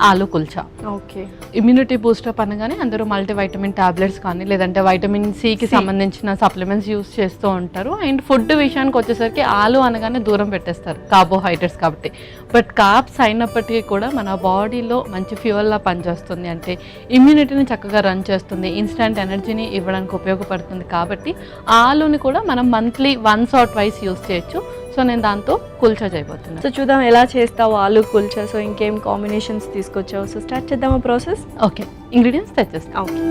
ఆలు kulcha. Okay. Immunity boost up అనగానే అందరూ మల్టీవైటమిన్ టాబ్లెట్స్ కానీ లేదంటే వైటమిన్ సికి సంబంధించిన సప్లిమెంట్స్ యూస్ చేస్తూ ఉంటారు. అండ్ ఫుడ్ విషయానికి వచ్చేసరికి ఆలు అనగానే దూరం పెట్టేస్తారు కార్బోహైడ్రేట్స్ కాబట్టి. బట్ కార్బ్స్ అయినప్పటికీ కూడా మన బాడీలో మంచి ఫ్యూయల్లా పనిచేస్తుంది, అంటే ఇమ్యూనిటీని చక్కగా రన్ చేస్తుంది, ఇన్స్టంట్ ఎనర్జీని ఇవ్వడానికి ఉపయోగపడుతుంది. కాబట్టి ఆలుని కూడా మనం monthly once or twice use చేయొచ్చు. సో నేను దాంతో కుల్చా చేయబోతున్నాను. సో చూద్దాం ఎలా చేస్తావు ఆలు కుల్చా. సో ఇంకేం కాంబినేషన్స్ తీసుకొచ్చావు? సో స్టార్ట్ చేద్దామా ప్రాసెస్? ఓకే, ఇంగ్రీడియంట్స్ తెచ్చేస్తాను. ఓకే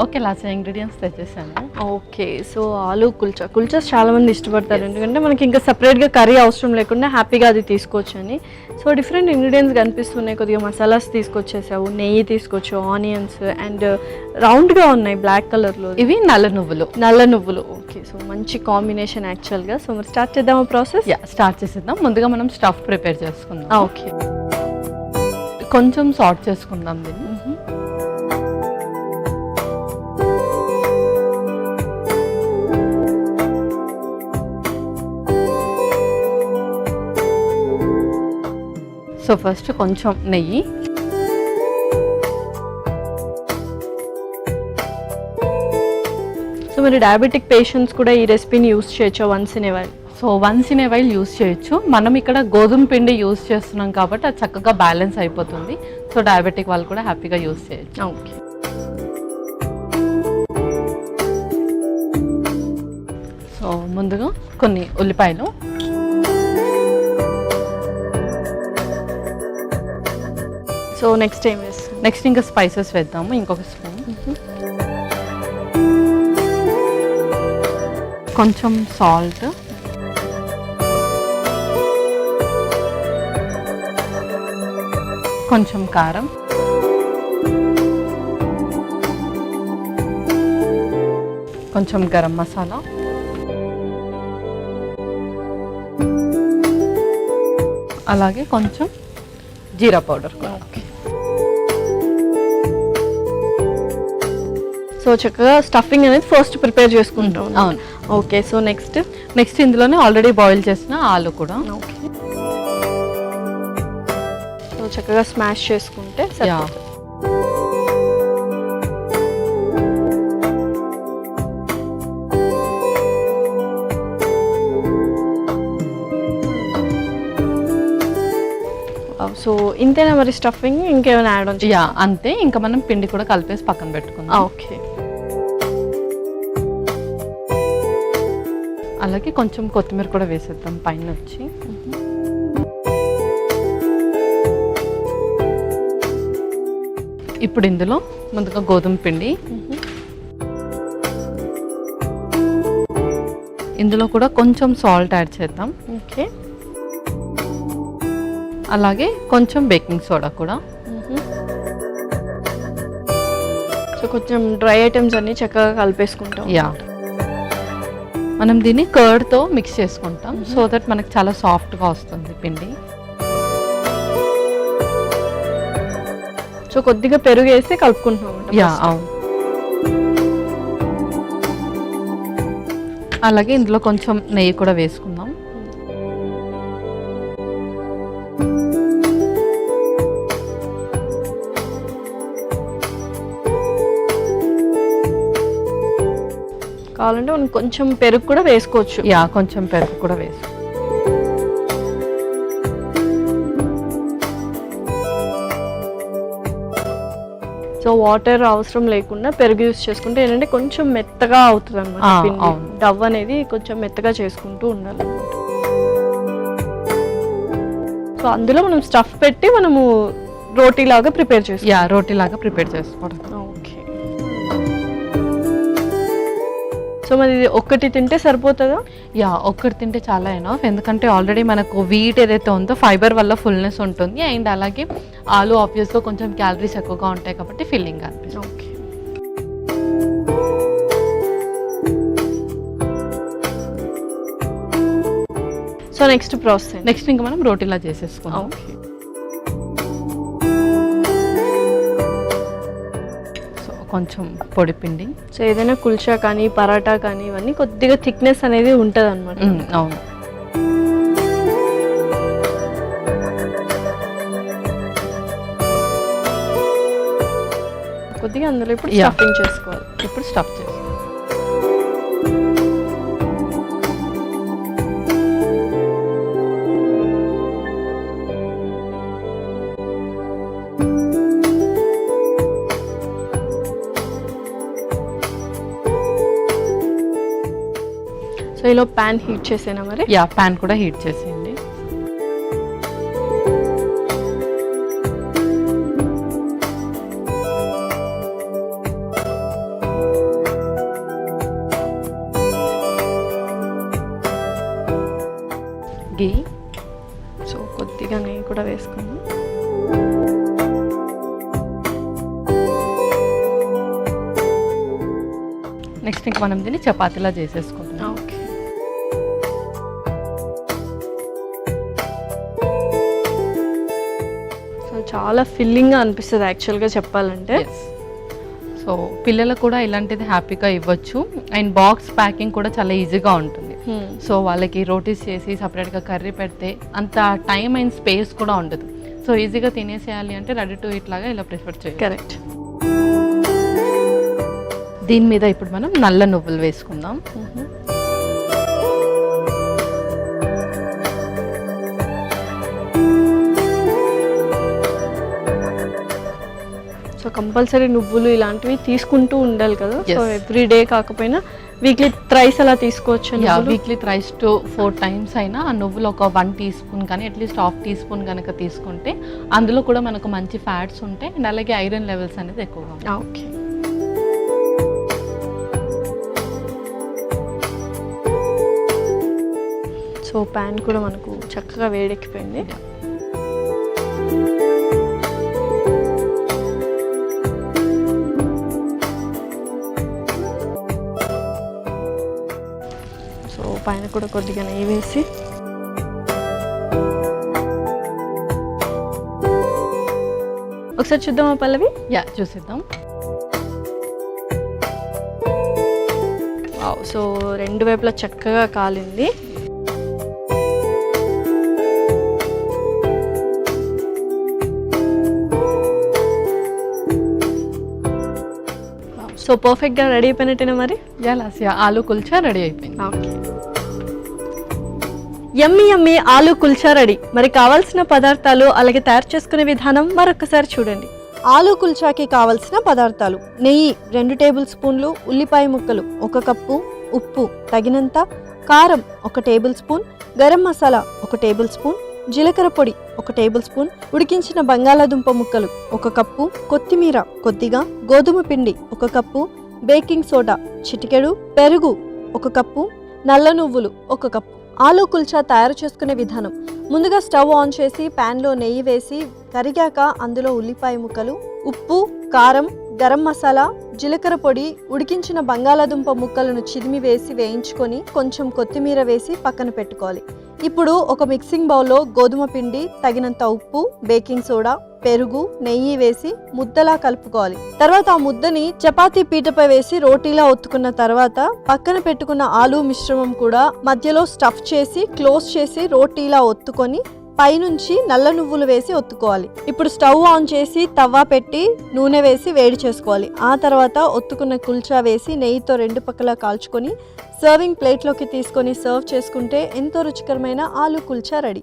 ఓకే, లాస్ట్ ఇంగ్రీడియంట్స్ తెచ్చేసాను. ఓకే. సో ఆలు కుల్చాస్ చాలా మంది ఇష్టపడతారు, ఎందుకంటే మనకి ఇంకా సపరేట్గా కర్రీ అవసరం లేకుండా హ్యాపీగా అది తీసుకోవచ్చు అని. సో డిఫరెంట్ ఇంగ్రీడియంట్స్ కనిపిస్తున్నాయి. కొద్దిగా మసాలాస్ తీసుకొచ్చేసావు, నెయ్యి తీసుకొచ్చావు, ఆనియన్స్ అండ్ రౌండ్గా ఉన్నాయి బ్లాక్ కలర్లో. ఇవి నల్ల నువ్వులు. ఓకే. సో మంచి కాంబినేషన్ యాక్చువల్గా. సో మరి స్టార్ట్ చేద్దామా ప్రాసెస్? స్టార్ట్ చేసేద్దాం. ముందుగా మనం స్టఫ్ ప్రిపేర్ చేసుకుందాం. ఓకే. కొంచెం సాల్ట్ చేసుకుందాం దీన్ని. సో ఫస్ట్ కొంచెం నెయ్యి, సో మరి డయాబెటిక్ పేషెంట్స్ కూడా ఈ రెసిపీని యూస్ చేయొచ్చు once in a while? So once in a while use చేయొచ్చు. మనం ఇక్కడ గోధుమ పిండి యూస్ చేస్తున్నాం కాబట్టి అది చక్కగా బ్యాలెన్స్ అయిపోతుంది. సో డయాబెటిక్ వాళ్ళు కూడా హ్యాపీగా యూస్ చేయొచ్చు. ఓకే. సో ముందుగా కొన్ని ఉల్లిపాయలు, సో నెక్స్ట్ ఏం వేస్తాం? నెక్స్ట్ ఇంకా స్పైసెస్ వేద్దాము. ఇంకొక స్పూన్, కొంచెం సాల్ట్, కొంచెం కారం, కొంచెం గరం మసాలా, అలాగే కొంచెం జీరా పౌడర్. ఓకే. సో చక్కగా స్టఫింగ్ అనేది ఫస్ట్ ప్రిపేర్ చేసుకుంటాం. అవును. ఓకే. సో నెక్స్ట్ ఇందులోనే ఆల్రెడీ బాయిల్ చేసిన ఆలు కూడా. ఓకే. సో చక్కగా స్మాష్ చేసుకుంటే సరిపోతుంది. సో ఇంతేనా మరి స్టఫింగ్? ఇంకేమైనా యాడ్ ఆన్? అంతే. ఇంకా మనం పిండి కూడా కలిపేసి పక్కన పెట్టుకుందాం. ఓకే. అలాగే కొంచెం కొత్తిమీర కూడా వేసేద్దాం పైన వచ్చి. ఇప్పుడు ఇందులో ముందుగా గోధుమ పిండి, ఇందులో కూడా కొంచెం సాల్ట్ యాడ్ చేద్దాం. ఓకే. అలాగే కొంచెం బేకింగ్ సోడా కూడా. సో కొంచెం డ్రై ఐటమ్స్ అన్ని చక్కగా కలిపేసుకుంటాం. మనం దీన్ని కర్డ్తో మిక్స్ చేసుకుంటాం, సో దట్ మనకు చాలా సాఫ్ట్గా వస్తుంది పిండి. సో కొద్దిగా పెరుగు వేసి కలుపుకుంటున్నాం. అవును. అలాగే ఇందులో కొంచెం నెయ్యి కూడా వేసుకుందాం. కావాలంటే మనం కొంచెం పెరుగు కూడా వేసుకోవచ్చు. కొంచెం పెరుగు కూడా వేసు. సో వాటర్ అవసరం లేకుండా పెరుగు యూస్ చేసుకుంటే ఏంటంటే కొంచెం మెత్తగా అవుతుంది అన్నమాట. డవ్ అనేది కొంచెం మెత్తగా చేసుకుంటూ ఉండాలన్నమాట. సో అందులో మనం స్టఫ్ పెట్టి మనము రోటీలాగా ప్రిపేర్ చేసుకోవాలి. రోటీలాగా ప్రిపేర్ చేసుకోవడం. ఓకే. సో మరి ఇది ఒక్కటి తింటే సరిపోతుందా? ఒక్కటి తింటే చాలా ఎనఫ్, ఎందుకంటే ఆల్రెడీ మనకు వీట్ ఏదైతే ఉందో ఫైబర్ వల్ల ఫుల్నెస్ ఉంటుంది. అండ్ అలాగే ఆలు ఆబ్వియస్గా కొంచెం క్యాలరీస్ ఎక్కువగా ఉంటాయి కాబట్టి ఫిల్లింగ్ అనిపిస్తుంది. Okay. So next process, next ఇంకా మనం రోటీలా చేసేసుకున్నాం. ఓకే. కొంచెం పొడి పిండి. సో ఏదైనా కుల్చా కానీ పరాటా కానీ ఇవన్నీ కొద్దిగా థిక్నెస్ అనేది ఉంటుంది అనమాట. అవును. కొద్దిగా అందులో ఇప్పుడు Yeah. స్టఫింగ్ చేసుకోవాలి. ఇప్పుడు స్టఫ్ చేసి సో ఇలా ప్యాన్ హీట్ చేసేనా మరి? ప్యాన్ కూడా హీట్ చేసేయండి. గీ, సో కొద్దిగా నెయ్యి కూడా వేసుకుందాం. నెక్స్ట్ ఇంక మనం దీన్ని చపాతీలా చేసేసుకుంటున్నాం. ఓకే. సో చాలా ఫిల్లింగ్గా అనిపిస్తుంది యాక్చువల్గా చెప్పాలంటే. సో పిల్లలకు కూడా ఇలాంటిది హ్యాపీగా ఇవ్వచ్చు. అండ్ బాక్స్ ప్యాకింగ్ కూడా చాలా ఈజీగా ఉంటుంది. సో వాళ్ళకి రోటీస్ చేసి సపరేట్గా కర్రీ పెడితే అంత టైం అండ్ స్పేస్ కూడా ఉండదు. సో ఈజీగా తినేసేయాలి అంటే రెడీ టు ఈట్ లాగా ఇలా ప్రిఫర్ చేయాలి. కరెక్ట్. దీని మీద ఇప్పుడు మనం నల్ల నువ్వులు వేసుకుందాం. సో కంపల్సరీ నువ్వులు ఇలాంటివి తీసుకుంటూ ఉండాలి కదా. So Yes. ఎవ్రీ డే కాకపోయినా వీక్లీ థ్రైస్ అలా తీసుకోవచ్చు. వీక్లీ 3 to 4 times అయినా ఆ నువ్వులు ఒక 1 teaspoon కానీ అట్లీస్ట్ 1/2 teaspoon కనుక తీసుకుంటే అందులో కూడా మనకు మంచి ఫ్యాట్స్ ఉంటాయి అండ్ అలాగే ఐరన్ లెవెల్స్ అనేది ఎక్కువగా ఉంటాయి. ఓకే. సో ప్యాన్ కూడా మనకు చక్కగా వేడెక్కిపోయింది. సో పైన కూడా కొద్దిగా నెయ్యి వేసి ఒకసారి చూద్దామా పల్లవి? చూసిద్దాం. సో రెండు వైపులా చక్కగా కాలింది. సో పర్ఫెక్ట్గా రెడీ అయిపోయినట్టేనా మరి? లాస్యా ఆలు కుల్చా రెడీ అయిపోయింది. ఓకే. యమ్మీ యమ్మీ ఆలు కుల్చా రెడీ. మరి కావాల్సిన పదార్థాలు అలాగే తయారు చేసుకునే విధానం మరొకసారి చూడండి. ఆలు కుల్చాకి కావలసిన పదార్థాలు: నెయ్యి 2 టేబుల్ స్పూన్లు, ఉల్లిపాయ ముక్కలు 1 కప్పు, ఉప్పు తగినంత, కారం 1 table spoon, garam masala 1 table spoon, జీలకర్ర పొడి 1 టేబుల్ స్పూన్, ఉడికించిన బంగాళాదుంప ముక్కలు 1 కప్పు, కొత్తిమీర కొద్దిగా, గోధుమ పిండి 1 కప్పు, బేకింగ్ సోడా చిటికెడు, పెరుగు 1 కప్పు, నల్ల నువ్వులు 1 కప్పు. ఆలు కుల్చా తయారు చేసుకునే విధానం: ముందుగా స్టవ్ ఆన్ చేసి ప్యాన్లో నెయ్యి వేసి కరిగాక అందులో ఉల్లిపాయ ముక్కలు, ఉప్పు, కారం, గరం మసాలా, జీలకర్ర పొడి, ఉడికించిన బంగాళాదుంప ముక్కలను చిదిమి వేసి వేయించుకొని కొంచెం కొత్తిమీర వేసి పక్కన పెట్టుకోవాలి. ఇప్పుడు ఒక మిక్సింగ్ బౌల్లో గోధుమ పిండి, తగినంత ఉప్పు, బేకింగ్ సోడా, పెరుగు, నెయ్యి వేసి ముద్దలా కలుపుకోవాలి. తర్వాత ఆ ముద్దని చపాతీ పీటపై వేసి రోటీలా ఒత్తుకున్న తర్వాత పక్కన పెట్టుకున్న ఆలు మిశ్రమం కూడా మధ్యలో స్టఫ్ చేసి క్లోజ్ చేసి రోటీలా ఒత్తుకొని పైనుంచి నల్ల నువ్వులు వేసి ఒత్తుకోవాలి. ఇప్పుడు స్టవ్ ఆన్ చేసి తవ్వ పెట్టి నూనె వేసి వేడి చేసుకోవాలి. ఆ తర్వాత ఒత్తుకున్న కుల్చా వేసి నెయ్యితో 2 పక్కలా కాల్చుకొని సర్వింగ్ ప్లేట్లోకి తీసుకొని సర్వ్ చేసుకుంటే ఎంతో రుచికరమైన ఆలు కుల్చా రెడీ.